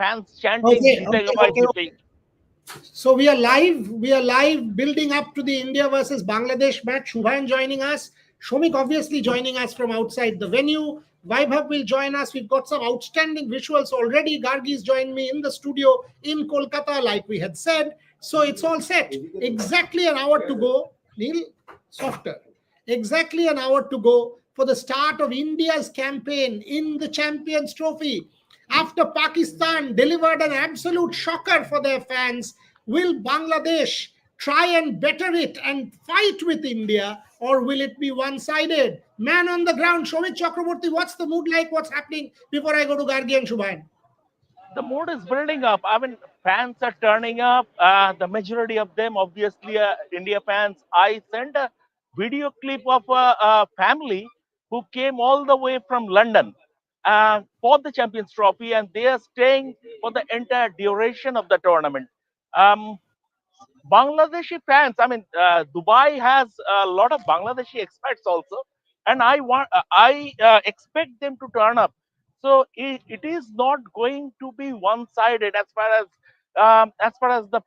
fans chanting okay. So we are live. We are live building up to the India versus Bangladesh match. Shubhan joining us. Shomik obviously joining us from outside the venue. Vaibhav will join us. We've got some outstanding visuals already. Gargi's joined me in the studio in Kolkata, like we had said. So it's all set. Exactly an hour to go. Neil, softer. Exactly an hour to go for the start of India's campaign in the Champions Trophy. After Pakistan delivered an absolute shocker for their fans, will Bangladesh try and better it and fight with India, or will it be one-sided? Man on the ground, Shomik Chakraborty, what's the mood like? What's happening before I go to Gargi and Shubhan? The mood is building up. I mean, fans are turning up. The majority of them, obviously, India fans. I sent a video clip of a family who came all the way from London for the Champions Trophy, and they are staying for the entire duration of the tournament. Um, Bangladeshi fans. I mean, Dubai has a lot of Bangladeshi expats also, and I expect them to turn up. So it is not going to be one-sided as far as the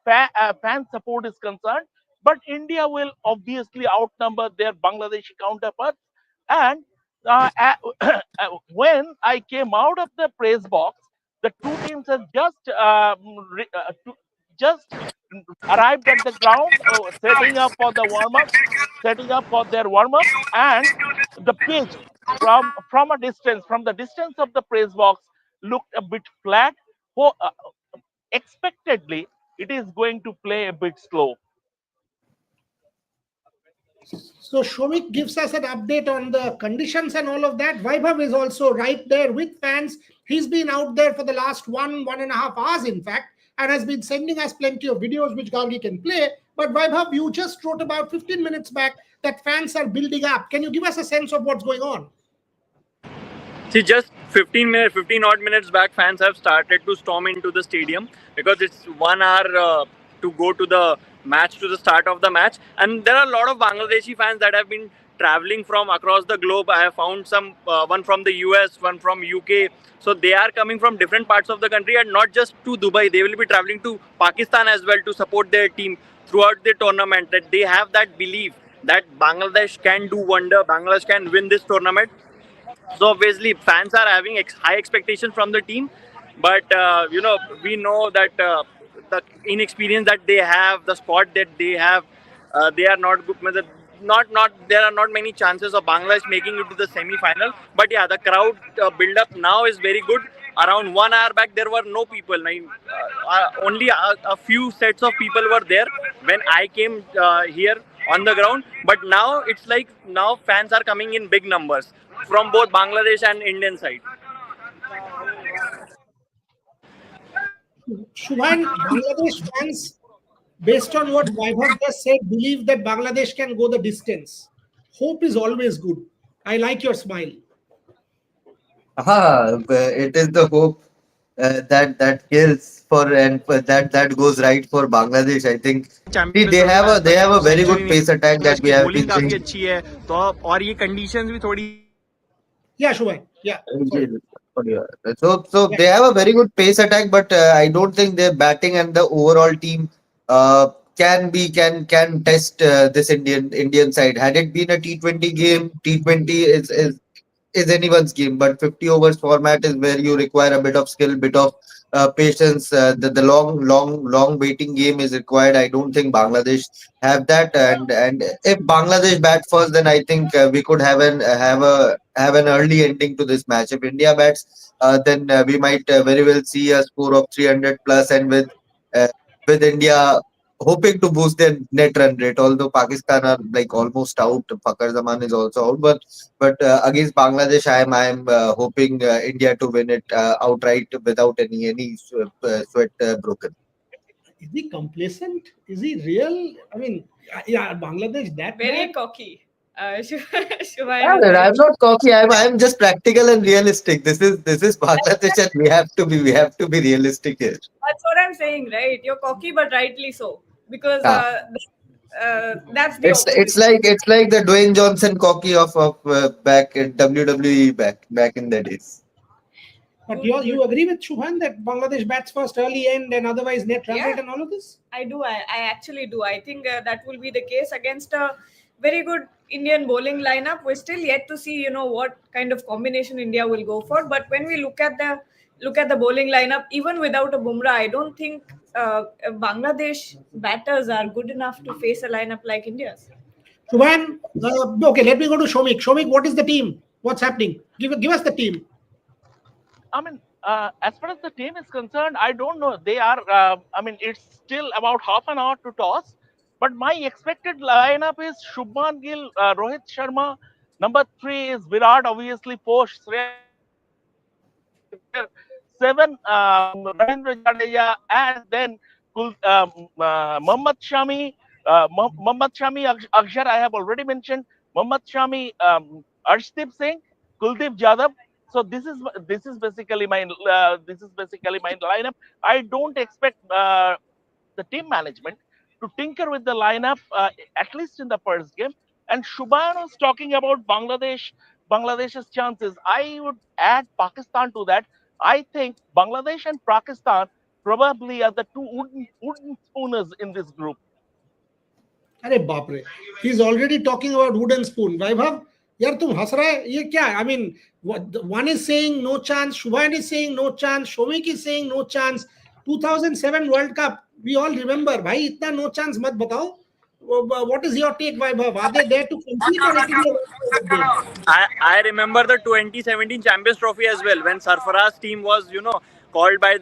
fan support is concerned. But India will obviously outnumber their Bangladeshi counterparts. And when I came out of the press box, the two teams have just arrived at the ground, setting up for the warm up, setting up for their warm up, and the pitch from a distance, from the distance of the press box, looked a bit flat. For expectedly, it is going to play a bit slow. So Shomik gives us an update on the conditions and all of that. Vaibhav is also right there with fans. He's been out there for the last 1.5 hours, in fact, and has been sending us plenty of videos which Gargi can play. But Vaibhav, you just wrote about 15 minutes back that fans are building up. Can you give us a sense of what's going on? See, just 15 odd minutes back, fans have started to storm into the stadium because it's 1 hour to go to the match, to the start of the match. And there are a lot of Bangladeshi fans that have been traveling from across the globe. I have found one from the US, one from UK. So they are coming from different parts of the country, and not just to Dubai. They will be traveling to Pakistan as well to support their team throughout the tournament. That they have that belief that Bangladesh can do wonder, Bangladesh can win this tournament. So obviously, fans are having high expectations from the team, but we know that the inexperience that they have, the squad that they have, they are not good. There are not many chances of Bangladesh making it to the semi-final. But yeah, the crowd build-up now is very good. Around 1 hour back, there were no people. Only a few sets of people were there when I came here on the ground. But now it's like now fans are coming in big numbers from both Bangladesh and Indian side. Shubhan, Bangladesh fans, based on what Vaibhav just said, believe that Bangladesh can go the distance. Hope is always good. I like your smile. It is the hope that kills for, and that goes right for Bangladesh. I think they have a very good pace attack that we have been seeing. Yeah, Shubhan. Yeah. So they have a very good pace attack, but I don't think their batting and the overall team can test this Indian side. Had it been a T20 game, T20 is anyone's game, but 50 overs format is where you require a bit of skill, bit of patience. The long waiting game is required. I don't think Bangladesh have that, and if Bangladesh bat first, then I think we could have an early ending to this match. If India bats, then we might very well see a score of 300 plus, and uh, with India hoping to boost their net run rate. Although Pakistan are like almost out, Fakhar Zaman is also out, but against Bangladesh, I am hoping India to win it outright without any sweat broken. Is he complacent? Is he real? I mean, yeah, Bangladesh that very bad? cocky. Yeah, I'm not cocky. I'm just practical and realistic. This is Bangladesh, and we have to be realistic here. That's what I'm saying, right? You're cocky, but rightly so, because Yeah. that's the It's like the Dwayne Johnson cocky of back in WWE back in the days. But you agree with Shubhan that Bangladesh bats first, early end, and otherwise net run Yeah. rate and all of this? I do. I actually do. I think that will be the case against a very good Indian bowling lineup. We're still yet to see, what kind of combination India will go for. But when we look at the bowling lineup, even without a Bumrah, I don't think Bangladesh batters are good enough to face a lineup like India's. Shubhan, okay, let me go to Shomik. Shomik, what is the team? What's happening? Give us the team. I mean, as far as the team is concerned, I don't know. They are, I mean, it's still about half an hour to toss. But my expected lineup is Shubman Gill, Rohit Sharma. Number three is Virat, obviously. Four, Shreyas Iyer. Seven, Ravindra Jadeja. And then Mohammad Shami. Mohammad Shami, Akshar, I have already mentioned. Mohammad Shami, Arshdeep Singh, Kuldeep Jadhav. So this is basically my lineup. I don't expect the team management to tinker with the lineup at least in the first game. And Shubhan was talking about Bangladesh's chances. I would add Pakistan to that. I think Bangladesh and Pakistan probably are the two wooden spooners in this group. अरे बाप रे, he's already talking about wooden spoon. Vaibhav, यार तुम हंस रहा है, ये क्या है? I mean, one is saying no chance, Shubhan is saying no chance, Shomik is saying no chance. 2007 World Cup, we all remember. भाई इतना no chance मत बताओ. What is your take, Vaibhav? Are they there to compete or it will be a one-sided game? I remember the 2017 Champions Trophy as well, when Sarfaraz team was, called by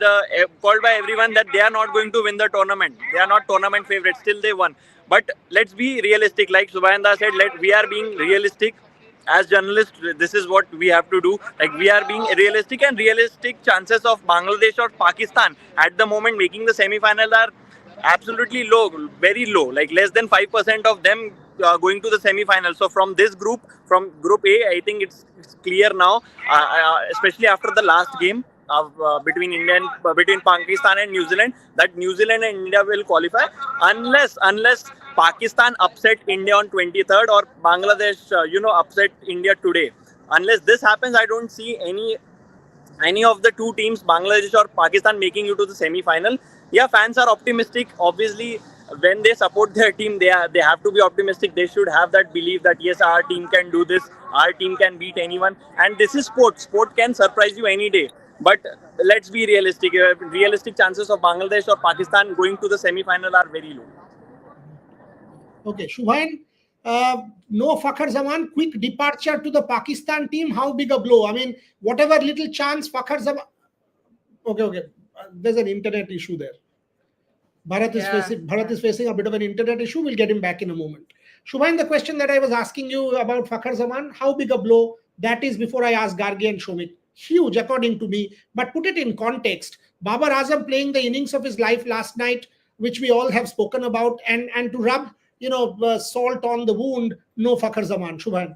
everyone that they are not going to win the tournament. They are not tournament favorites. Still they won. But let's be realistic. Like Subhayanda said, we are being realistic. As journalists, this is what we have to do. Like, we are being realistic, and realistic chances of Bangladesh or Pakistan at the moment making the semi-final are absolutely low, very low, like less than 5% of them going to the semi-final. So from this group, from Group A, I think it's clear now, especially after the last game of between Pakistan and New Zealand, that New Zealand and India will qualify unless Pakistan upset India on 23rd, or Bangladesh upset India today. Unless this happens, I don't see any of the two teams, Bangladesh or Pakistan, making you to the semi-final. Yeah, fans are optimistic. Obviously, when they support their team, they have to be optimistic. They should have that belief that yes, our team can do this. Our team can beat anyone. And this is sport. Sport can surprise you any day. But let's be realistic. Realistic chances of Bangladesh or Pakistan going to the semi-final are very low. Okay, Shubhan, no Fakhar Zaman, quick departure to the Pakistan team. How big a blow? I mean, whatever little chance Fakhar Zaman. Okay. There's an internet issue there. Bharat is facing a bit of an internet issue. We'll get him back in a moment. Shubhan, the question that I was asking you about Fakhar Zaman, how big a blow that is, before I ask Gargi and Shomik. Huge, according to me. But put it in context. Babar Azam playing the innings of his life last night, which we all have spoken about, and to rub salt on the wound, no Fakhar Zaman. Shubhan.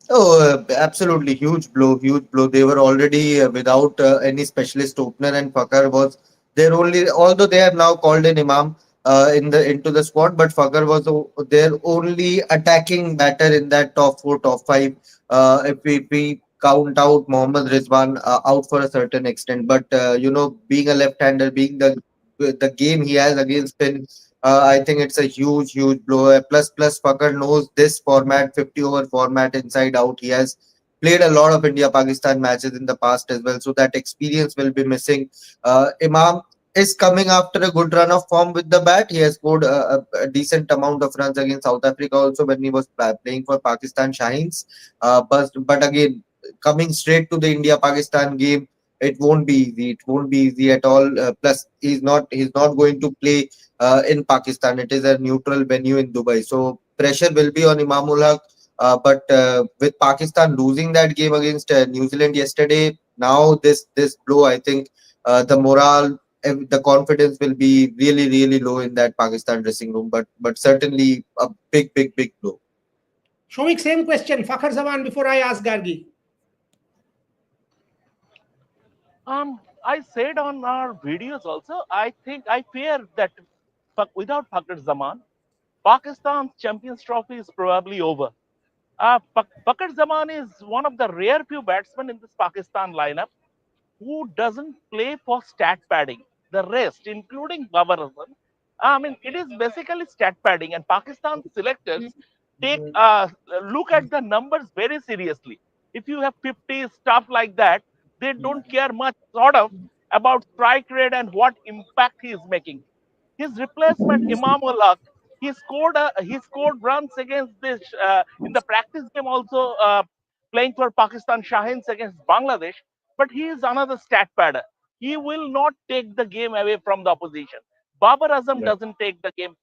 Oh, absolutely huge blow, huge blow. They were already without any specialist opener, and Fakhar was their only. Although they have now called in Imam into the squad, but Fakhar was their only attacking batter in that top four, top five. If we count out Mohammad Rizwan out for a certain extent, but being a left-hander, being the game he has against spin, I think it's a huge, huge blow. Plus, Fakhar knows this format, 50 over format inside out. He has played a lot of India Pakistan matches in the past as well, so that experience will be missing. Imam is coming after a good run of form with the bat. He has scored a decent amount of runs against South Africa also when he was playing for Pakistan Shahins. But again, coming straight to the India Pakistan game, it won't be easy. It won't be easy at all. Plus, he's not going to play in Pakistan. It is a neutral venue in Dubai. So pressure will be on Imamul Haq. But with Pakistan losing that game against New Zealand yesterday, now this blow, I think the morale, the confidence will be really, really low in that Pakistan dressing room. But certainly a big, big, big blow. Shomik, same question. Fakhar Zaman before I ask Gargi. I said on our videos also, I fear that without Fakhar Zaman, Pakistan's Champions Trophy is probably over. Fakhar Zaman is one of the rare few batsmen in this Pakistan lineup who doesn't play for stat padding. The rest, including Babar Azam, I mean, it is basically stat padding, and Pakistan selectors take look at the numbers very seriously. If you have 50 stuff like that, they don't care much sort of about strike rate and what impact he is making. His replacement, Imam Ullah, he scored runs against this in the practice game also playing for Pakistan Shahins against Bangladesh. But he is another stat padder. He will not take the game away from the opposition. Babar Azam doesn't take the game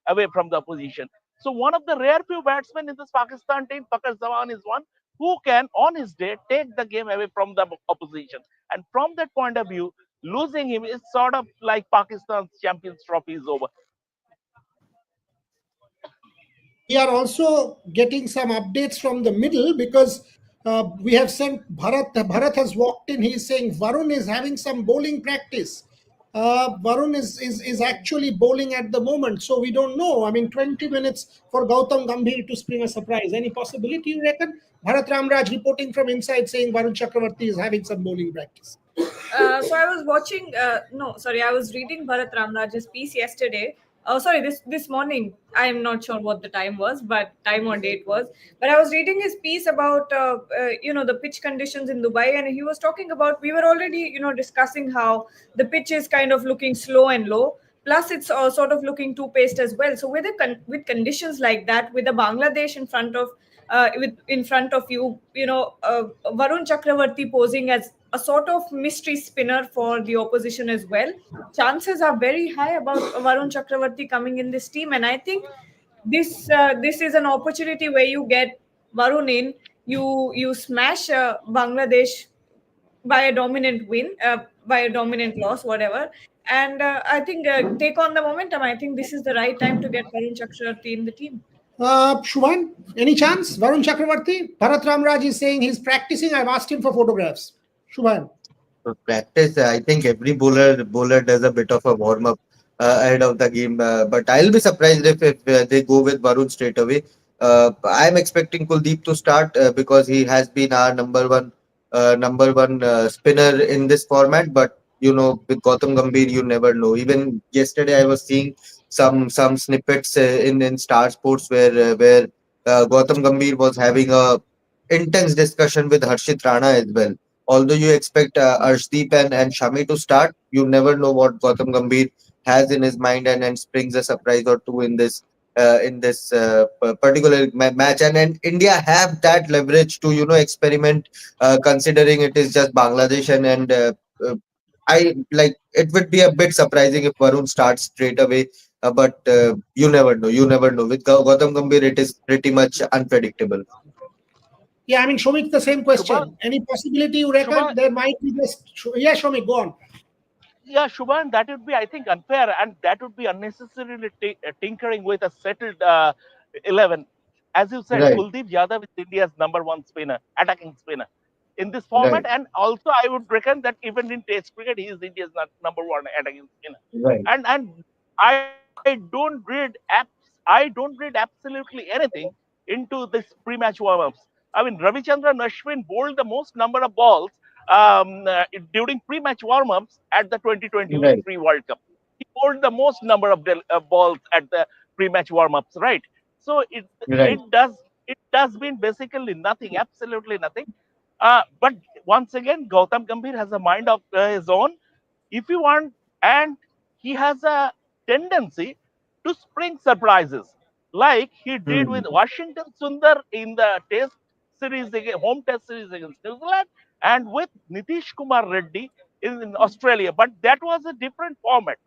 away from the opposition. So one of the rare few batsmen in this Pakistan team, Fakhar Zaman, is one who can, on his day, take the game away from the opposition. And from that point of view, losing him is sort of like Pakistan's Champions Trophy is over. We are also getting some updates from the middle because we have sent Bharat. Bharat has walked in. He's saying Varun is having some bowling practice. Varun is actually bowling at the moment, so we don't know. I mean, 20 minutes for Gautam Gambhir to spring a surprise. Any possibility, you reckon? Bharat Ramraj reporting from inside saying Varun Chakravarti is having some bowling practice. So I was watching. No, sorry, I was reading Bharat Ramraj's piece yesterday. Oh, sorry, this morning. I am not sure what the time was, but time or date was. But I was reading his piece about the pitch conditions in Dubai, and he was talking about, we were already discussing how the pitch is kind of looking slow and low. Plus, it's sort of looking too paced as well. So with conditions like that, with the Bangladesh in front of you, Varun Chakravarti posing as a sort of mystery spinner for the opposition as well. Chances are very high about Varun Chakravarti coming in this team, and I think this is an opportunity where you get Varun in, you smash Bangladesh by a dominant win, by a dominant loss, whatever. And I think take on the momentum. I think this is the right time to get Varun Chakravarti in the team. Shubhan, any chance? Varun Chakravarti? Bharat Ramraj is saying he's practicing. I've asked him for photographs. Shubhan. So practice, I think every bowler does a bit of a warm up ahead of the game. But I'll be surprised if they go with Varun straight away. I'm expecting Kuldeep to start because he has been our number one spinner in this format. But with Gautam Gambhir, you never know. Even yesterday, I was seeing some snippets in Star Sports where Gautam Gambhir was having a intense discussion with Harshit Rana as well. Although you expect Arshdeep and Shami to start, you never know what Gautam Gambhir has in his mind and springs a surprise or two in this particular match. And India have that leverage to experiment, considering it is just Bangladesh and uh, I like it would be a bit surprising if Varun starts straight away. But you never know. You never know. With Gautam Gambhir, it is pretty much unpredictable. Yeah, I mean, Shomik, the same Shubhan, question. Any possibility you reckon Shubhan, there might be just. Yeah, Shomik, go on. yeah, Shubhan, that would be, I think, unfair, and that would be unnecessarily tinkering with a settled 11. As you said, Right, Kuldeep Yadav is India's number one spinner, attacking spinner in this format, right, and also I would reckon that even in Test cricket, he is India's number one attacking spinner. right, And I don't read absolutely anything into this pre-match warm-ups. I mean, Ravichandran Ashwin bowled the most number of balls during pre-match warm-ups at the right, 2023 World Cup. He bowled the most number of balls at the pre-match warm-ups, right? So right. it does mean basically nothing, absolutely nothing. But once again, Gautam Gambhir has a mind of his own. If you want, and he has a tendency to spring surprises, like he did Hmm. with Washington Sundar in the home test series against New Zealand, and with Nitish Kumar Reddy in Australia. But that was a different format.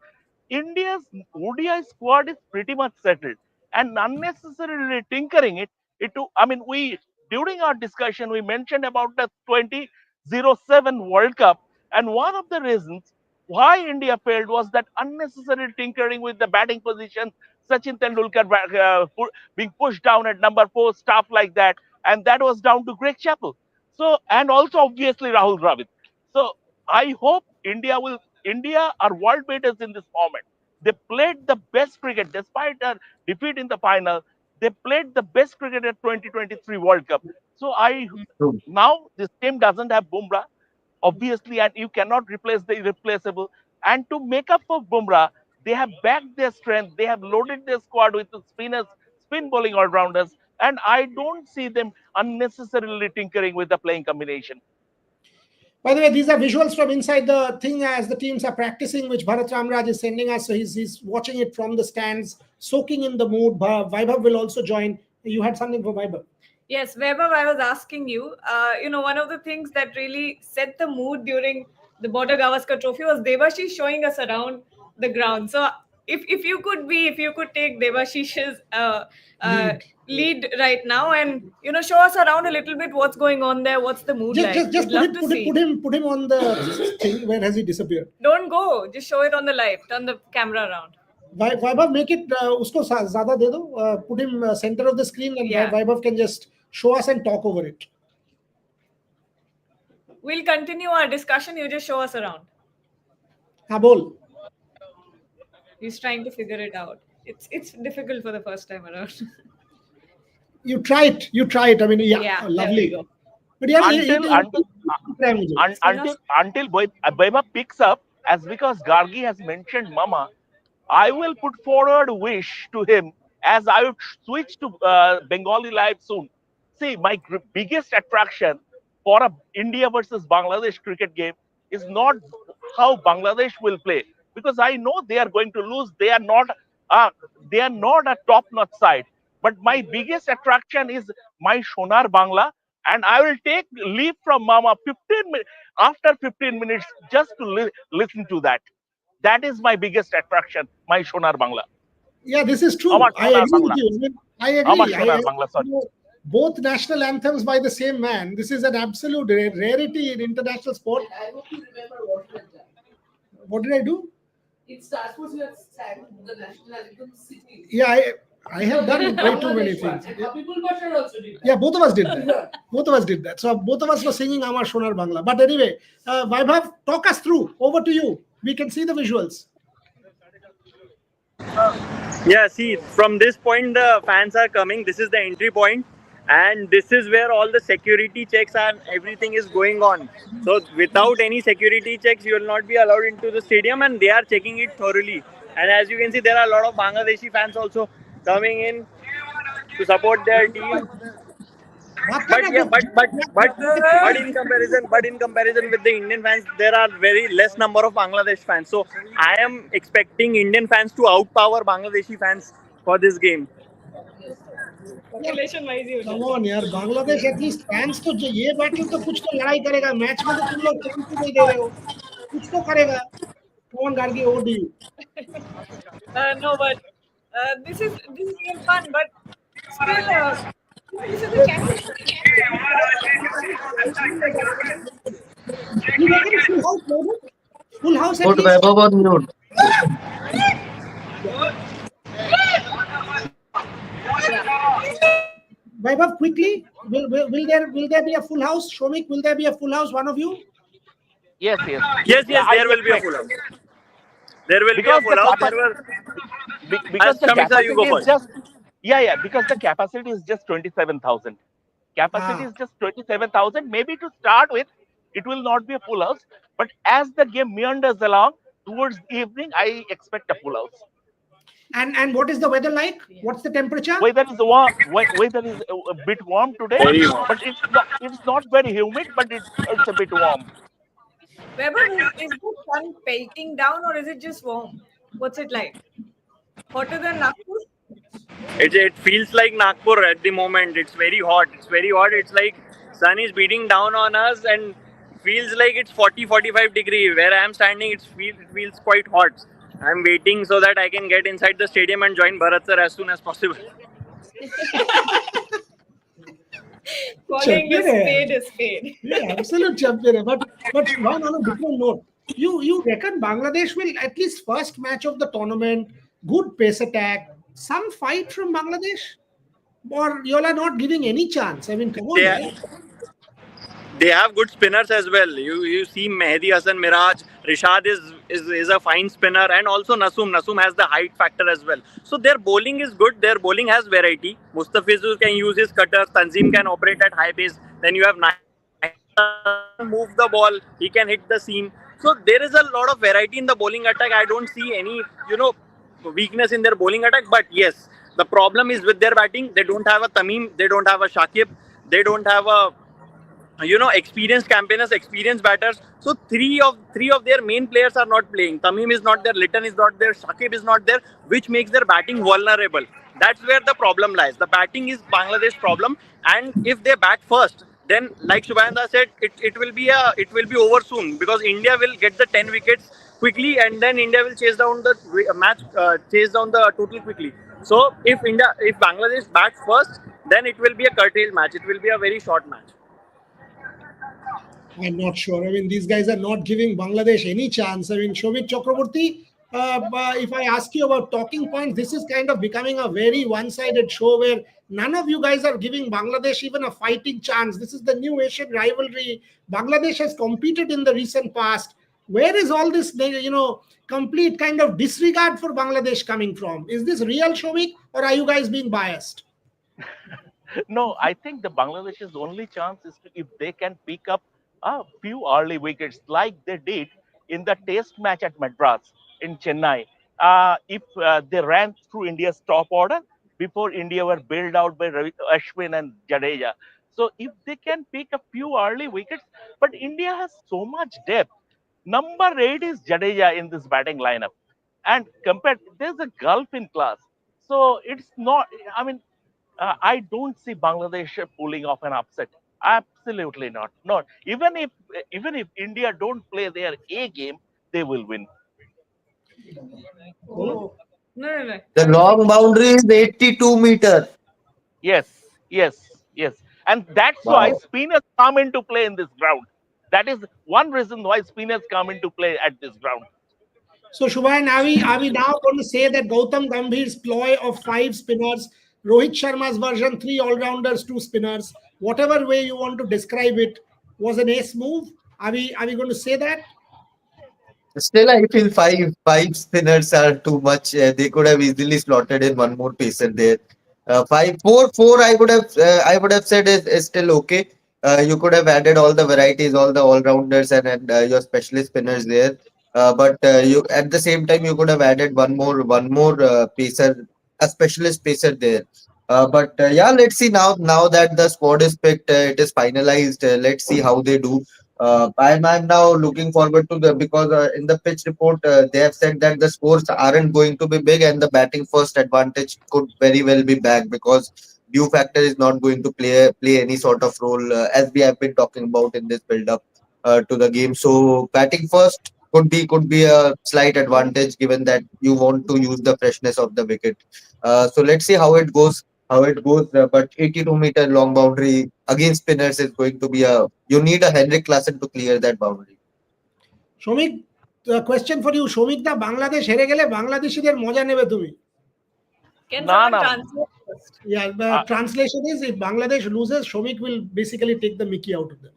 India's ODI squad is pretty much settled, and unnecessarily tinkering it. I mean, we during our discussion we mentioned about the 2007 World Cup, and one of the reasons why India failed was that unnecessary tinkering with the batting position. Sachin Tendulkar being pushed down at number four, stuff like that, and that was down to Greg Chappell. So, and also obviously Rahul Dravid. So, I hope India are world beaters in this format. They played the best cricket despite a defeat in the final. They played the best cricket at 2023 World Cup. So I True. now this team doesn't have Bumrah. obviously, and you cannot replace the irreplaceable. And to make up for Bumrah, they have backed their strength. They have loaded their squad with the spinners, spin bowling all rounders, and I don't see them unnecessarily tinkering with the playing combination. By the way, these are visuals from inside the thing as the teams are practicing, which Bharat Ramraj is sending us. So he's watching it from the stands, soaking in the mood. Vaibhav will also join. You had something for Vaibhav. Yes, Vaibhav, I was asking you, one of the things that really set the mood during the Border Gavaskar Trophy was Devashish showing us around the ground. So if you could take Devashish's lead right now and show us around a little bit what's going on there, what's the mood like? Just put him on the thing. Where has he disappeared? Don't go. Just show it on the live. Turn the camera around. Vaibhav, make it usko zyada de do. Put him center of the screen, and Vaibhav can just show us and talk over it. We'll continue our discussion. You just show us around. Kabul. He's trying to figure it out. It's difficult for the first time around. You try it. I mean, lovely. But until Vaibhav picks up, as because Gargi has mentioned Mama, I will put forward a wish to him as I would switch to Bengali Live soon. See, my biggest attraction for a India versus Bangladesh cricket game is not how Bangladesh will play, because I know they are going to lose. They are not a top-notch side. But my biggest attraction is my Shonar Bangla, and I will take leave from Mama 15 minutes after 15 minutes just to listen to that. That is my biggest attraction, my Shonar Bangla. Yeah, this is true. I agree with you. I agree. Both national anthems by the same man. This is an absolute rarity in international sport. I hope you remember what you have done. What did I do? In Star Sports, you have sang the national anthem singing. Yeah, I have done way too many things. People also did that. Yeah, both of us did that. Both of us did that. So both of us were singing Amar Shonar Bangla. But anyway, Vaibhav, talk us through. Over to you. We can see the visuals. Yeah, see, from this point, the fans are coming. This is the entry point. And this is where all the security checks and everything is going on. So without any security checks, you will not be allowed into the stadium, and they are checking it thoroughly. And as you can see, there are a lot of Bangladeshi fans also coming in to support their team. But in comparison with the Indian fans, there are very less number of Bangladesh fans. So I am expecting Indian fans to outpower Bangladeshi fans for this game. Population wise, come on यार, Bangladesh at least fans तो जो ये battle तो कुछ तो लड़ाई करेगा. Match में तो तुम लोग chance ही नहीं दे रहे हो. कुछ तो करेगा. Come on, Gargi, over to you. No, but this is real fun. But still, this is the chance. You reckon full house, no? Full house at Put least. Vaibhav on mute. Vaibhav, quickly, will there be a full house? Shomik, will there be a full house? One of you? Yes. Yes, there will be a full house. There will be a full house. Because the capacity is just because the capacity is just 27,000. Capacity is just 27,000. Maybe to start with, it will not be a full house. But as the game meanders along towards evening, I expect a full house. And what is the weather like? What's the temperature? Weather is warm. Weather is a bit warm today, but it's not very humid, but it's a bit warm. Weber, is the sun pelting down or is it just warm? What's it like? Hotter than Nagpur? It feels like Nagpur at the moment. It's very hot. It's like sun is beating down on us and feels like it's 40-45 degrees. Where I am standing, it feels quite hot. I'm waiting so that I can get inside the stadium and join Bharat sir as soon as possible. Calling a spade a spade. Yeah, absolute champion. But one on a different note, you reckon Bangladesh will at least first match of the tournament, good pace attack, some fight from Bangladesh? Or you all are not giving any chance? I mean, come on. They have good spinners as well. You see Mehdi Hasan Miraj, Rishad is a fine spinner, and also Nasum. Nasum has the height factor as well. So their bowling is good. Their bowling has variety. Mustafizur can use his cutters. Tanzim can operate at high pace. Then you have Naim He can move the ball, he can hit the seam. So there is a lot of variety in the bowling attack. I don't see any, weakness in their bowling attack. But yes, the problem is with their batting. They don't have a Tamim, they don't have a Shakib, they don't have a experienced campaigners, experienced batters. So three of their main players are not playing. Tamim is not there, Litton is not there, Shakib is not there, which makes their batting vulnerable. That's where the problem lies. The batting is Bangladesh problem, and if they bat first, then like Shubhanda said, it will be over soon, because India will get the 10 wickets quickly, and then India will chase down the match, chase down the total quickly. So if Bangladesh bats first, then it will be a curtailed match. It will be a very short match. I'm not sure. I mean, these guys are not giving Bangladesh any chance. I mean, Shobit Chakraborty, if I ask you about talking points, this is kind of becoming a very one-sided show where none of you guys are giving Bangladesh even a fighting chance. This is the new Asian rivalry. Bangladesh has competed in the recent past. Where is all this, complete kind of disregard for Bangladesh coming from? Is this real, Shobit, or are you guys being biased? No, I think the Bangladesh's only chance is if they can pick up a few early wickets like they did in the test match at Madras in Chennai. If they ran through India's top order before India were bailed out by Ashwin and Jadeja. So if they can pick a few early wickets, but India has so much depth. Number 8 is Jadeja in this batting lineup. And compared, there's a gulf in class. So it's not, I mean, I don't see Bangladesh pulling off an upset. Absolutely not. Not even if India don't play their A game, they will win. Oh, no, no, no. The I was long saying, boundary is 82-meter. Yes, yes. And that's why Wow. spinners come into play in this ground. That is one reason why spinners come into play at this ground. So, Shubhayan, are we now going to say that Gautam Gambhir's ploy of five spinners, Rohit Sharma's version, three all rounders, two spinners, whatever way you want to describe it, was an ace move? Are we going to say that? Still, I feel five spinners are too much. They could have easily slotted in one more pacer there. Four. I would have said is still okay. You could have added all the varieties, all the all rounders, and your specialist spinners there. But you at the same time you could have added one more pacer, a specialist pacer there. But yeah, let's see now that the squad is picked, it is finalized. Let's see how they do. I'm now looking forward to the because in the pitch report they have said that the scores aren't going to be big and the batting first advantage could very well be back because due factor is not going to play any sort of role as we have been talking about in this build up to the game. So batting first could be a slight advantage given that you want to use the freshness of the wicket. So let's see how it goes. But 82-meter long boundary against spinners is going to be a. You need a Henrik Klassen to clear that boundary. Shomik, the question for you, Shomik, দা বাংলাদেশ হেরে গেলে বাংলাদেশিদের মজা নেবে তুমি? can No, someone no. translate first? Yeah, the translation is if Bangladesh loses, Shomik will basically take the mickey out of them.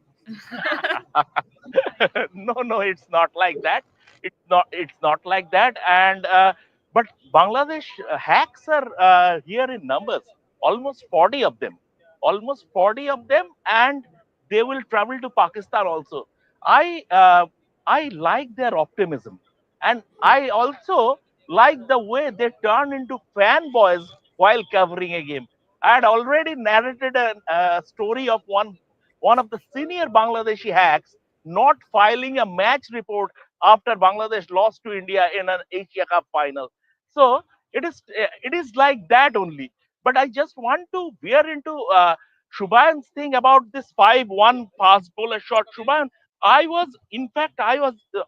No, it's not like that. It's not like that. And but Bangladesh hacks are here in numbers, almost 40 of them, and they will travel to Pakistan also. I like their optimism, and I also like the way they turn into fanboys while covering a game. I had already narrated a story of one of the senior Bangladeshi hacks not filing a match report after Bangladesh lost to India in an Asia Cup final. So it is like that only. But I just want to veer into Shubhan's thing about this 5-1 fast bowler shot. Shubhan, I was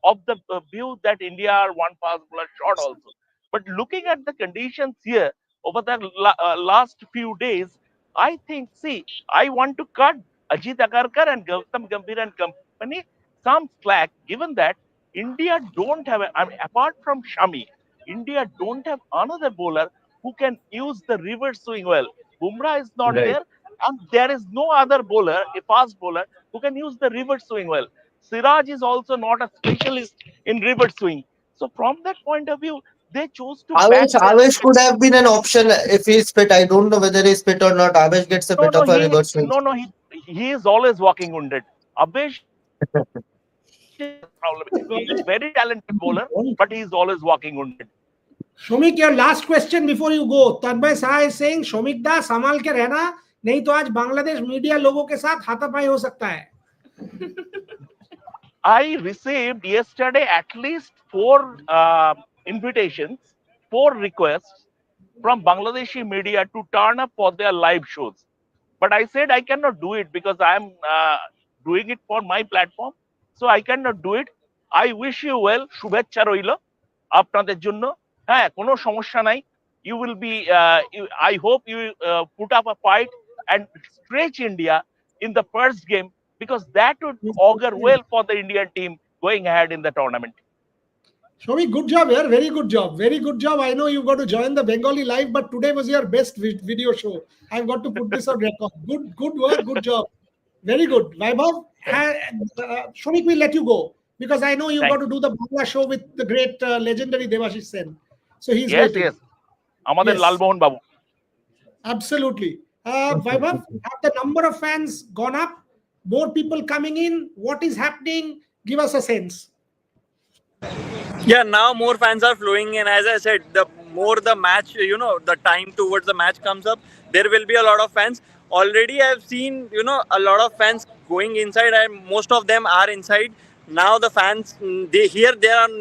of the view that India are one fast bowler short also. But looking at the conditions here over the last few days, I think, see, I want to cut Ajit Agarkar and Gautam Gambhir and company some slack, given that India don't have, I mean, apart from Shami, India don't have another bowler who can use the reverse swing well. Bumrah is not Right. there, and there is no other bowler, a fast bowler, who can use the reverse swing well. Siraj is also not a specialist in reverse swing. So, from that point of view, they chose to back their Avesh could have been an option if he's fit. I don't know whether he's fit or not. Avesh gets a no, bit no, of a he reverse swing. no, no, he is always walking wounded. Abhish is a problem. He is very talented bowler, but he is always walking wounded. Shomik, your last question before you go. Tanmay Saha is saying, Shomik da, संभाल के रहना, नहीं तो आज Bangladesh media लोगों के साथ हाथापाई हो सकता है. I received yesterday at least four invitations, four requests from Bangladeshi media to turn up for their live shows. But I said I cannot do it because I'm doing it for my platform. So I cannot do it. I wish you well. শুভেচ্ছা রইল আপনাদের জন্য। হ্যাঁ, কোনো সমস্যা নাই। You will be, I hope you put up a fight and stretch India in the first game because that would augur well for the Indian team going ahead in the tournament. Shomik, good job here. Very good job. Very good job. I know you got to join the Bengali live, but today was your best video show. I've got to put this on record. Good work. Good job. Very good. Vaibhav, Shomik will let you go because I know you got to do the Bangla show with the great legendary Devashish Sen. So he's waiting. Yes. আমাদের লালমোহন বাবু। Absolutely. Vaibhav, have the number of fans gone up? More people coming in? What is happening? Give us a sense. Yeah, now more fans are flowing in. As I said, the more the match, the time towards the match comes up, there will be a lot of fans. Already I've seen, a lot of fans going inside, and most of them are inside. Now the fans, there are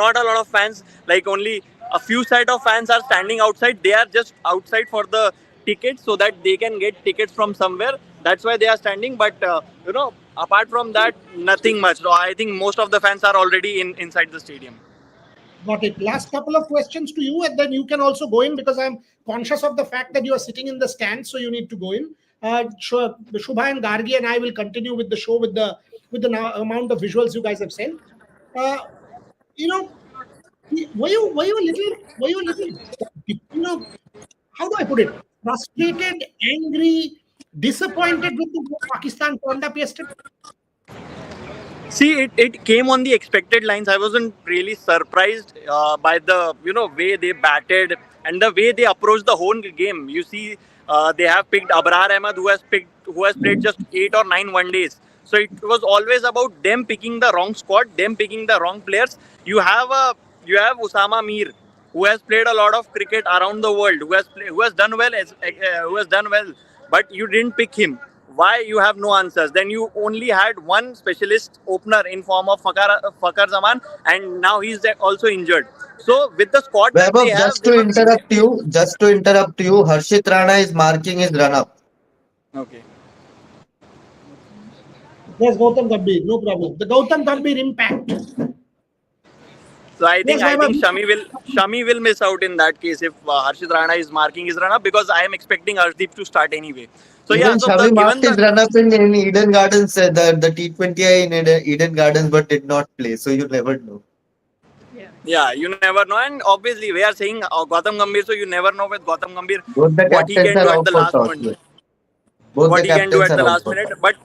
not a lot of fans, like only a few set of fans are standing outside. They are just outside for the tickets so that they can get tickets from somewhere. That's why they are standing. But, apart from that, nothing much. So I think most of the fans are already inside the stadium. Got it. Last couple of questions to you, and then you can also go in because I'm conscious of the fact that you are sitting in the stand, so you need to go in. Shubha and Gargi and I will continue with the show with the amount of visuals you guys have sent. Were you a little, how do I put it? Frustrated, angry, disappointed with the way Pakistan turned up yesterday? See, it came on the expected lines. I wasn't really surprised by the way they batted and the way they approached the whole game. You see, they have picked Abrar Ahmed, who has played just 8 or 9 one days. So it was always about them picking the wrong squad, them picking the wrong players. You have Usama Mir, who has played a lot of cricket around the world, who has done well, but you didn't pick him. Why? You have no answers. Then you only had one specialist opener in form of Fakhar Zaman, and now he's also injured. So with the squad that they have, just to interrupt you, Harshit Rana is marking his run-up. Okay. Yes, Gautam Gambhir, no problem. The Gautam Gambhir impact. So I think Shami will miss out in that case if Harshit Rana is marking his run-up, because I am expecting Harshdeep to start anyway. So Shami marked his run-up in Eden Gardens, the T20I in Eden Gardens, but did not play. So you never know. Yeah, you never know. And obviously we are saying Gautam Gambhir, so you never know with Gautam Gambhir what he can do at the last minute. But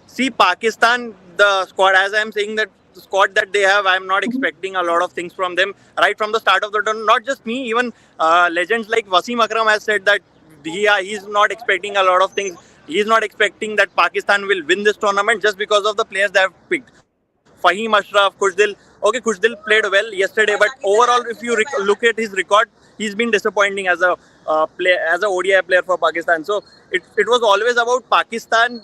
see, Pakistan, the squad, as I am saying, that the squad that they have, I am not expecting a lot of things from them right from the start of the tournament. Not just me, even legends like Wasim Akram has said that he's not expecting a lot of things. He's not expecting that Pakistan will win this tournament just because of the players they have picked. Fahim Ashraf, Khushdil. Okay, Khushdil played well yesterday, but overall, if you look at his record, he's been disappointing as a ODI player for Pakistan. So it was always about Pakistan,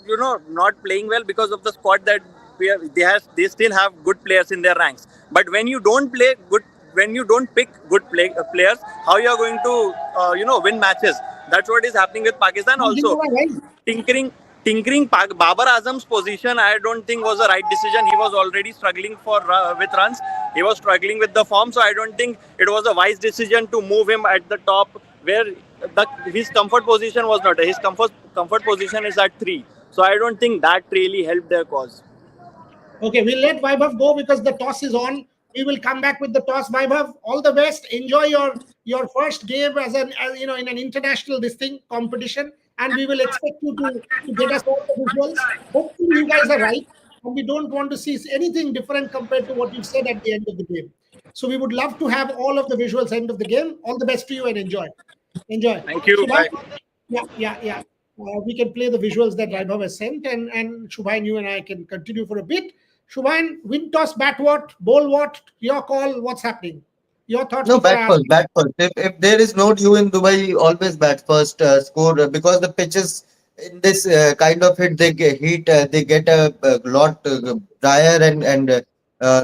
not playing well because of the squad that they still have good players in their ranks. But when you don't pick good players, how you are going to win matches? That's what is happening with Pakistan also. Tinkering Babar Azam's position, I don't think was the right decision. He was already struggling with runs. He was struggling with the form, so I don't think it was a wise decision to move him at the top, where his comfort position was not. His comfort position is at 3. So I don't think that really helped their cause. Okay, we'll let Vaibhav go because the toss is on. We will come back with the toss. Vaibhav, all the best. Enjoy your first game as in an international competition, and we will expect you to get us all the visuals. Hopefully you guys are right, and we don't want to see anything different compared to what you said at the end of the game. So we would love to have all of the visuals end of the game. All the best to you and enjoy. Thank you. Shubha? Bye. Yeah. we can play the visuals that Vaibhav has sent, and Shubhain, you and I can continue for a bit. Shubhain, win toss, bat what, bowl what, your call, what's happening? Your thoughts No, before bat I ask first, you. bat first. If there is no dew in Dubai, always bat first. Score because the pitches in this kind of hit they get heat. They get a lot drier and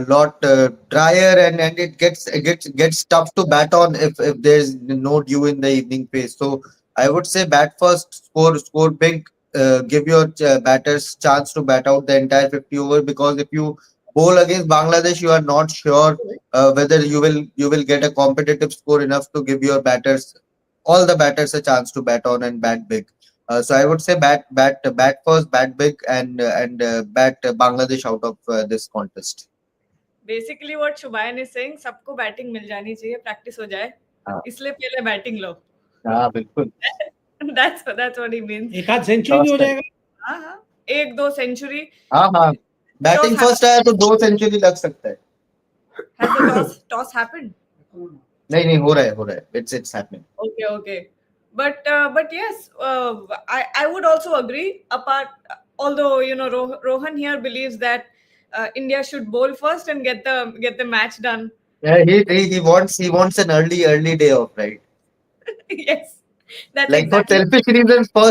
lot drier and it gets tough to bat on if there's no dew in the evening phase. So I would say bat first, score big. Give your batters chance to bat out the entire 50 over because if you bowl against Bangladesh, you are not sure whether you will get a competitive score enough to give your batters all the batters a chance to bat on and bat big. So I would say bat first, bat big, and bat Bangladesh out of this contest. Basically what Shubhayan is saying, सबको batting मिल जानी चाहिए, practice हो जाए, हाँ इसलिए पहले batting लो. हाँ बिल्कुल. That's what he means. एक आध सेंचुरी भी हो जाएगा. हाँ हाँ, एक दो सेंचुरी. हाँ हाँ बैटिंग फर्स्ट आया तो 2 सेंचुरी लग सकता है. Has the toss happened? नहीं हो रहा है it's happening. Okay. But yes, I would also agree. Apart, although Rohan here believes that India should bowl first and get the match done. Yeah, he wants an early day off, right? Yes, that's Like for exactly.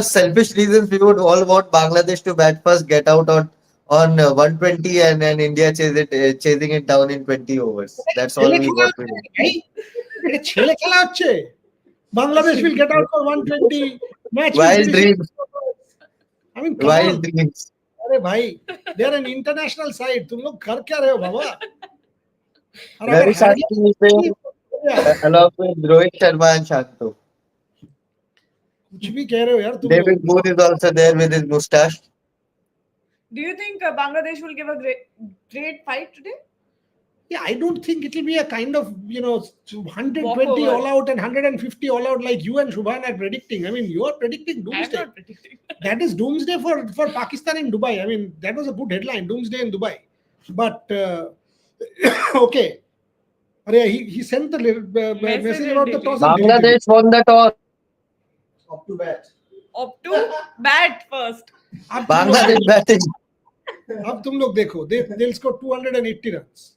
selfish reasons, we would all want Bangladesh to bat first, get out on 120, and India chasing it down in 20 overs. That's all we want. এটা ছেলে খেলা হচ্ছে. Bangladesh will get out for 120. Match will Wild finish. dreams, I mean, come wild on. dreams. अरे भाई, they are an international side. तुम लोग कर क्या रहे हो बाबा? और अगर Ravi हार Shanti is there, गया, along with Rohit Sharma and Shanto. कुछ भी कह रहे हो यार तुम लोग. David Boone is also there with his mustache. Do you think Bangladesh will give a great fight today? Yeah, I don't think it will be a kind of 120 Walkover. all out and 150 all out like you and Shubhan are predicting. I mean, you are predicting I'm doomsday. not predicting. That is doomsday for Pakistan in Dubai. I mean, that was a good headline, doomsday in Dubai. But okay. Arey, he sent the message about the toss. and Bangladesh won the toss. Up to bat. Up to bat first. अब Bangladesh batting. अब तुम लोग देखो, they'll score 280 runs.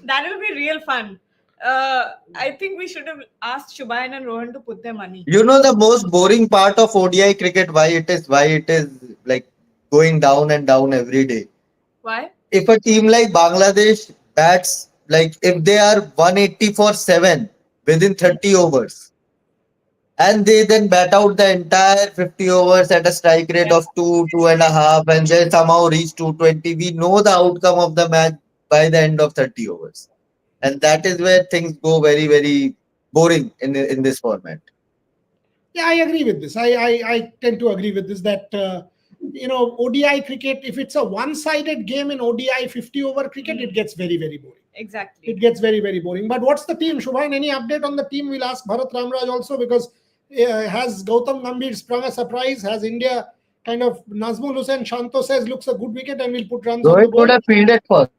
That will be real fun. I think we should have asked Shubhayan and Rohan to put their money. You know the most boring part of ODI cricket, why it is like going down and down every day. Why? If a team like Bangladesh bats, like if they are 180 for 7 within 30 overs, and they then bat out the entire 50 overs at a strike rate of 2.5, and they somehow reach 220, we know the outcome of the match by the end of 30 overs. And that is where things go very, very boring in this format. Yeah, I agree with this. I tend to agree with this that ODI cricket, if it's a one-sided game in ODI 50 over cricket, it gets very, very boring. Exactly. It gets very, very boring. But what's the team? Shubhain, any update on the team? We'll ask Bharat Ramraj also because has Gautam Gambhir sprung a surprise? Has India kind of Nazmul Hussain Shanto says looks a good wicket and we'll put runs on the Rohit would board? have fielded first.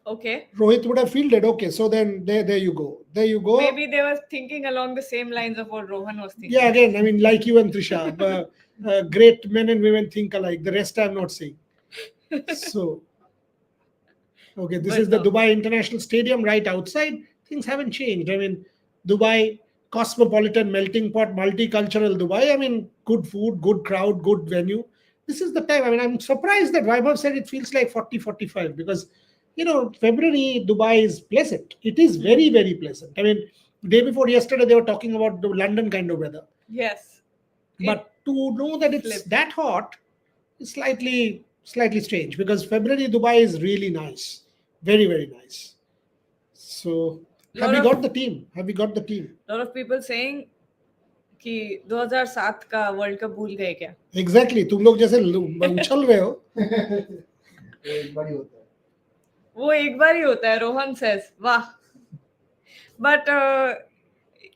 Okay. Rohit would have fielded. Okay, so then there you go. There you go. Maybe they were thinking along the same lines of what Rohan was thinking. Yeah, again, I mean, like you and Trisha, great men and women think alike. The rest I'm not saying. So, okay, this But is the no. Dubai International Stadium right outside. Things haven't changed. I mean, Dubai, cosmopolitan melting pot, multicultural Dubai. I mean, good food, good crowd, good venue. This is the time. I mean, I'm surprised that Vaibhav said it feels like 40, 45 because, February, Dubai is pleasant. It is very, very pleasant. I mean, day before yesterday, they were talking about the London kind of weather. Yes. But to know that it's flipped. that hot is slightly strange because February Dubai is really nice, very, very nice. So have we got the team? Have we got the team? A lot of people saying कि 2007 का world cup भूल गए क्या? Exactly. तुम लोग जैसे उछल रहे हो. एक बार ही होता है. वो एक बार ही होता है. Rohan says, "वाह." But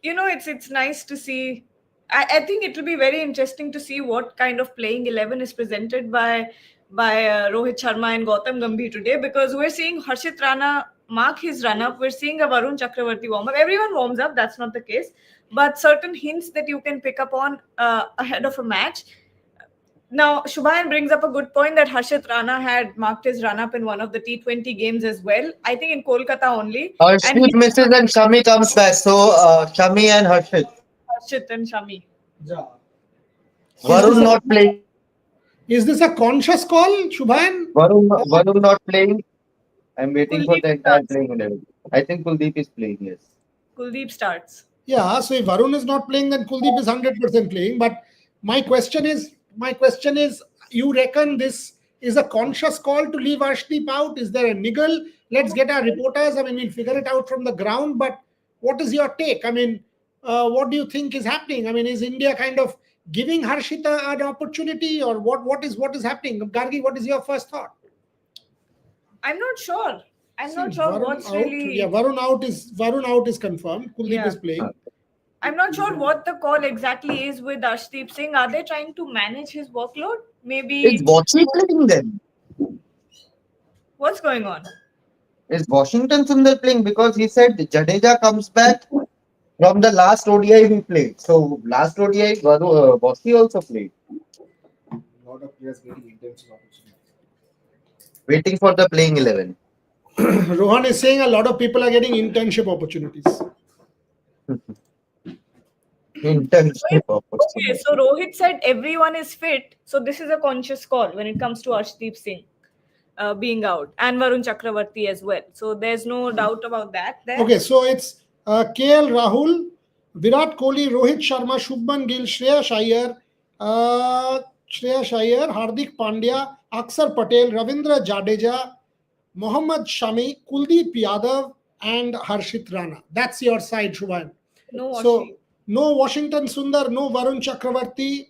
it's nice to see. I think it will be very interesting to see what kind of playing 11 is presented by Rohit Sharma and Gautam Gambhir today because we're seeing Harshit Rana mark his run up. We're seeing a Varun Chakravarti warm up. Everyone warms up, that's not the case. But certain hints that you can pick up on ahead of a match. Now, Shubhayan brings up a good point that Harshit Rana had marked his run up in one of the T20 games as well. I think in Kolkata only. And Harshit misses and Shami comes back. So Shami and Harshit. Harshit and Shami. Varun not playing. Is this a conscious call, Shubhan? Varun not playing. I'm waiting for Kuldeep the entire starts. playing 11. I think Kuldeep is playing, yes. Kuldeep starts. Yeah, so if Varun is not playing, then Kuldeep is 100% playing. But my question is, you reckon this is a conscious call to leave Arshdeep out? Is there a niggle? Let's get our reporters. I mean, we'll figure it out from the ground. But what is your take? I mean, what do you think is happening? I mean, is India kind of giving Harshita an opportunity, or what is happening? Gargi, what is your first thought? I'm not sure. I'm See, not sure Varun what's out, really. yeah, Varun out is confirmed. Kuldeep Yeah. is playing. I'm not sure what the call exactly is with Arshdeep Singh. Are they trying to manage his workload? Is Maybe. Washi playing then? What's going on? Is Washington Sundar playing? Because he said Jadeja comes back from the last ODI we played. So last ODI, Washi also played. A lot of players getting intense opportunity. Waiting for the playing 11. Rohan is saying a lot of people are getting internship opportunities. Internship Okay, opportunity. so Rohit said everyone is fit. So this is a conscious call when it comes to Arshdeep Singh being out and Varun Chakravarti as well. So there's no doubt about that. There. Okay, so it's KL Rahul, Virat Kohli, Rohit Sharma, Shubman Gill, Shreyash Iyer, Hardik Pandya, Aksar Patel, Ravindra Jadeja, Mohammad Shami, Kuldeep Yadav, and Harshit Rana. That's your side, Shubhan. No So Washi. no Washington Sundar, no Varun Chakravarti,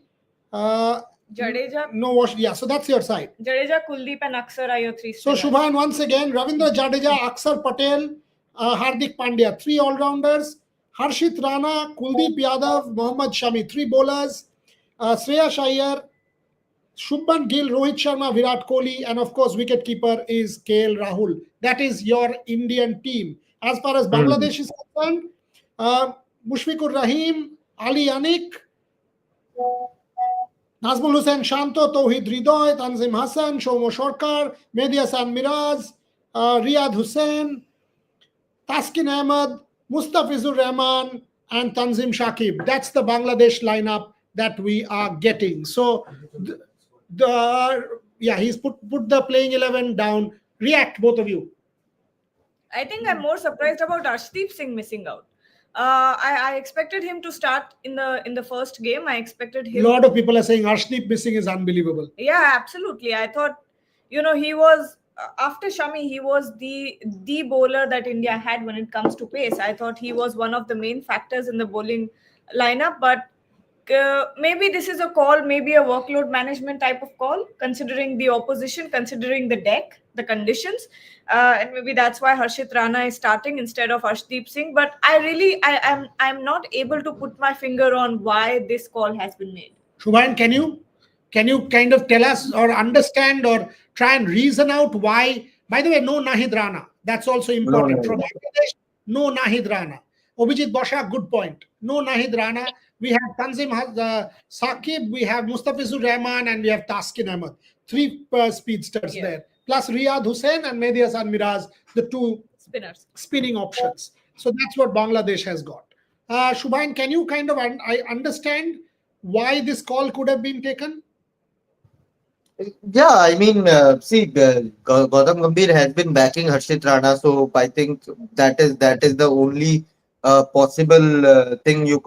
Jadeja, no Wash. Yeah, so that's your side. Jadeja, Kuldeep, and Aksar are your three So spinners. Shubhan, once again, Ravindra Jadeja, Aksar Patel, Hardik Pandya, three all-rounders. Harshit Rana, Kuldeep Yadav, Mohammad Shami, three bowlers. Shreyash Iyer, Shubman Gill, Rohit Sharma, Virat Kohli, and of course, wicketkeeper is KL Rahul. That is your Indian team. As far as Bangladesh is concerned, Mushfiqur Rahim, Ali Anik, Nazmul Hussain Shanto, Tauhid Ridoy, Tanzim Hassan, Shomo Shorkar, Mehdi Hassan Miraz, Riyad Hussain, Taskin Ahmed, Mustafizur Rahman, and Tanzim Shakib. That's the Bangladesh lineup that we are getting. So, he's put the playing 11 down. React, both of you. I think I'm more surprised about Arshdeep Singh missing out. I expected him to start in the first game. I expected A him. lot of people are saying Arshdeep missing is unbelievable. Yeah, absolutely. I thought, he was after Shami, he was the bowler that India had when it comes to pace. I thought he was one of the main factors in the bowling lineup, but maybe this is a call, maybe a workload management type of call, considering the opposition, considering the deck, the conditions, and maybe that's why Harshit Rana is starting instead of Arshdeep Singh. But I'm not able to put my finger on why this call has been made. Shubhan, can you kind of tell us or understand or try and reason out why? By the way, no Nahid Rana. That's also important. No. From Bangladesh, no Nahid Rana. Abhijit Bosha, good point. No Nahid Rana. We have Tanzim Saqib, we have Mustafizur Rahman, and we have Taskin Ahmed. Three speedsters there. Plus Riyad Hussain and Mehdi Hassan Miraz, the two Spinners. spinning options. So that's what Bangladesh has got. Shubhain, can you kind of understand why this call could have been taken? Yeah, I mean, see, Gautam Gambhir has been backing Harshit Rana, so I think that is the only possible thing you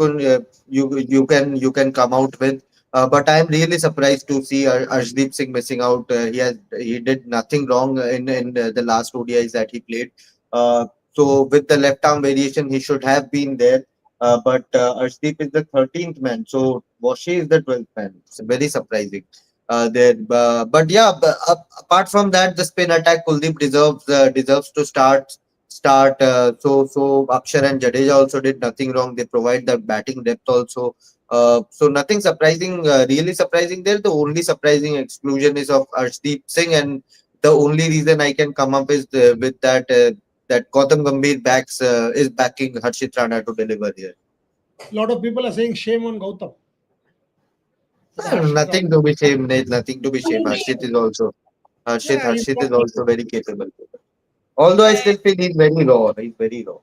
can come out with. But I'm really surprised to see Arshdeep Singh missing out. He did nothing wrong in the last ODIs that he played. So with the left arm variation, he should have been there. But Arshdeep is the 13th man, so Washi is the 12th man. It's very surprising there. But yeah, apart from that, the spin attack, Kuldeep deserves to start. So Akshar and Jadeja also did nothing wrong. They provide the batting depth also. So nothing surprising, really surprising there. The only surprising exclusion is of Arshdeep Singh, and the only reason I can come up is with that that Gautam Gambhir is backing Harshit Rana to deliver here. A lot of people are saying shame on Gautam. Nothing to be shame. Nothing to be shame. Yeah, he's Harshit got is also very capable. Although I still feel he's very raw. He's very raw.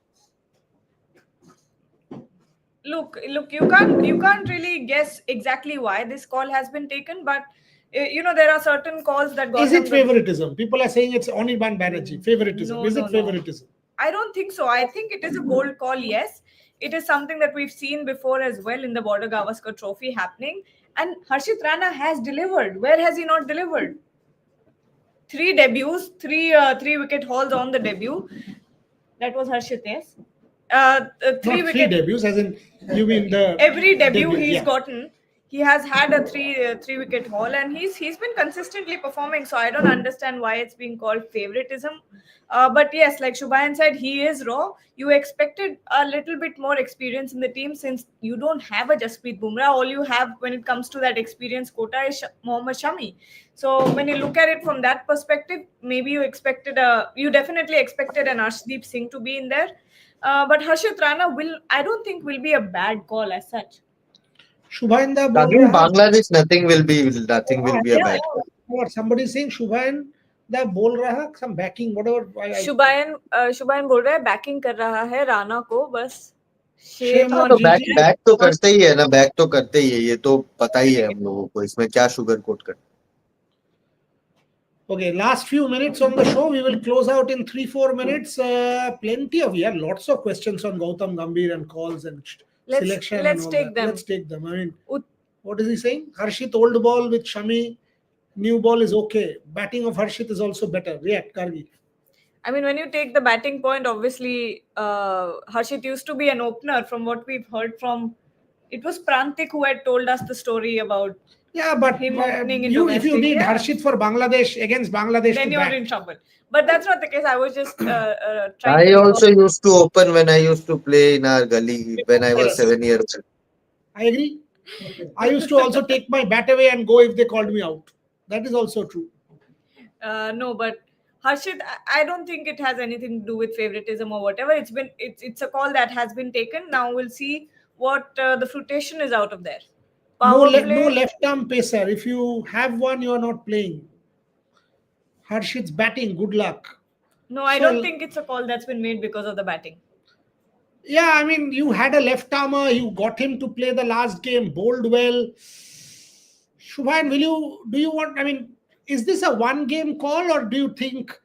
Look, you can't really guess exactly why this call has been taken, but there are certain calls that Is it Gautam favoritism? People are saying it's Anirban Banerjee. Favoritism. No, Is no, it no. favoritism? I don't think so. I think it is a bold call, yes. It is something that we've seen before as well in the Border Gavaskar Trophy happening. And Harshit Rana has delivered. Where has he not delivered? Three debuts, three wicket hauls on the debut. That was Harshit, yes. Three Not three wicket. debuts, as in you mean the Every debut he's yeah. gotten, he has had a three wicket haul, and he's been consistently performing. So I don't understand why it's being called favoritism. But yes, like Shubhayan said, he is raw. You expected a little bit more experience in the team since you don't have a Jasprit Bumrah. All you have when it comes to that experience quota is Mohammad Shami. So when you look at it from that perspective, maybe you definitely expected an Arshdeep Singh to be in there. But Harshit Rana I don't think will be a bad call as such. Shubhainda bol Against raha. Bangladesh, nothing will be a Yeah, bad call. what somebody is saying Shubhain the bol raha, some backing, whatever. शुभायन बोल रहा है banking कर रहा है राणा को बस Shame Shem हाँ on on तो बैक GG. बैक तो करते ही है ना, बैक तो करते ही है, ये तो पता ही है हम लोगों को, इसमें क्या शुगर कोट कर. Okay, last few minutes on the show. We will close out in 3-4 minutes. Plenty of lots of questions on Gautam Gambhir and calls and selection and let's all take that. them. Let's take them. I mean, what is he saying? Harshit old ball with Shami, new ball is okay. Batting of Harshit is also better. React, Kargi. I mean, when you take the batting point, obviously Harshit used to be an opener. From what we've heard from, it was Prantik who had told us the story about But him opening in if you domestic. need Yeah. Harshit for Bangladesh against Bangladesh, Then to you're bat. in trouble. But that's not the case. I was just trying I to also used to open when I used to play in our gully when I was Yes. 7 years old. I agree. I used to also take my bat away and go if they called me out. That is also true. No, but Harshit, I don't think it has anything to do with favoritism or whatever. It's a call that has been taken. Now we'll see what the fruition is out of there. No, Power no play. left arm pacer. If you have one, you are not playing. Harshit's batting. Good luck. No, I So- don't think it's a call that's been made because of the batting. Yeah, I mean, you had a left armer. You got him to play the last game. Bowled well. Shubhain, do you want? I mean, is this a one-game call, or do you think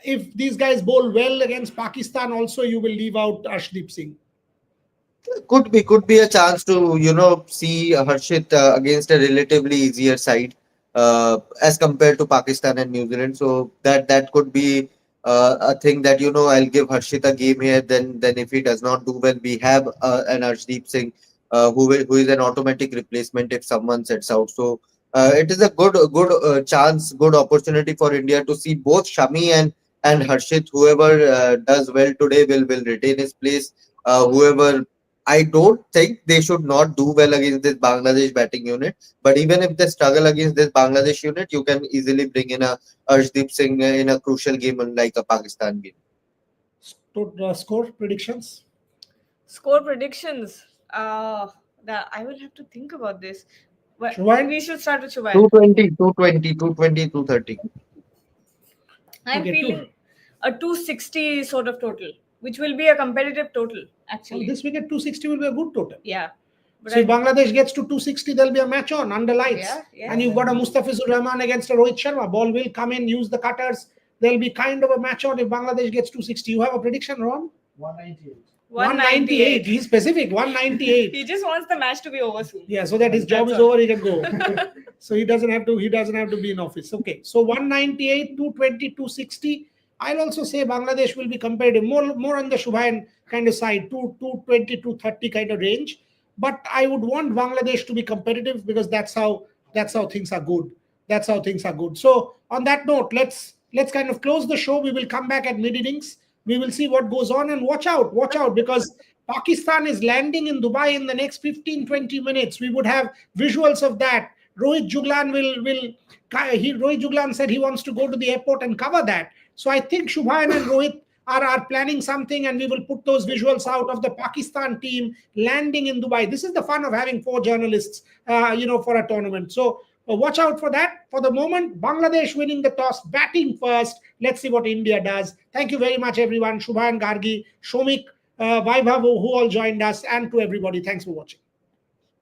if these guys bowl well against Pakistan, also you will leave out Arshdeep Singh? Could be a chance to see Harshit against a relatively easier side as compared to Pakistan and New Zealand. So that could be a thing that I'll give Harshit a game here. Then if he does not do well, we have an Arshdeep Singh who is an automatic replacement if someone sets out. So it is a good chance, good opportunity for India to see both Shami and Harshit. Whoever does well today will retain his place. Whoever I don't think they should not do well against this Bangladesh batting unit. But even if they struggle against this Bangladesh unit, you can easily bring in a Arshdeep Singh in a crucial game like a Pakistan game. Score predictions? Score predictions. That I will have to think about this. Well, Shubhain? we should start with Shubhain. 220, 220, 220, 230. I'm Okay, feeling a 260 sort of total, which will be a competitive total, actually. This wicket 260 will be a good total. Yeah. But So if Bangladesh gets to 260, there'll be a match on under lights. Yeah. And you've got a Mustafizur Rahman against a Rohit Sharma. Ball will come in, use the cutters. There'll be kind of a match on if Bangladesh gets 260. You have a prediction, Ron? 198. 198. He's specific. 198. He just wants the match to be over soon. Yeah, so that his job is all. over, he can go. So he doesn't have to be in office. Okay. So 198, 220, 260. I'll also say Bangladesh will be competitive. More on the Shubhain kind of side, 220, 230 kind of range. But I would want Bangladesh to be competitive because that's how things are good. That's how things are good. So on that note, let's kind of close the show. We will come back at mid innings. We will see what goes on, and watch out because Pakistan is landing in Dubai in the next 15-20 minutes. We would have visuals of that. Rohit Juglan Rohit Juglan said he wants to go to the airport and cover that. So I think Shubhayan and Rohit are planning something, and we will put those visuals out of the Pakistan team landing in Dubai. This is the fun of having 4 journalists, for a tournament. So watch out for that. For the moment, Bangladesh winning the toss, batting first. Let's see what India does. Thank you very much, everyone. Shubhan, Gargi, Shomik, Vaibhav, who all joined us, and to everybody. Thanks for watching.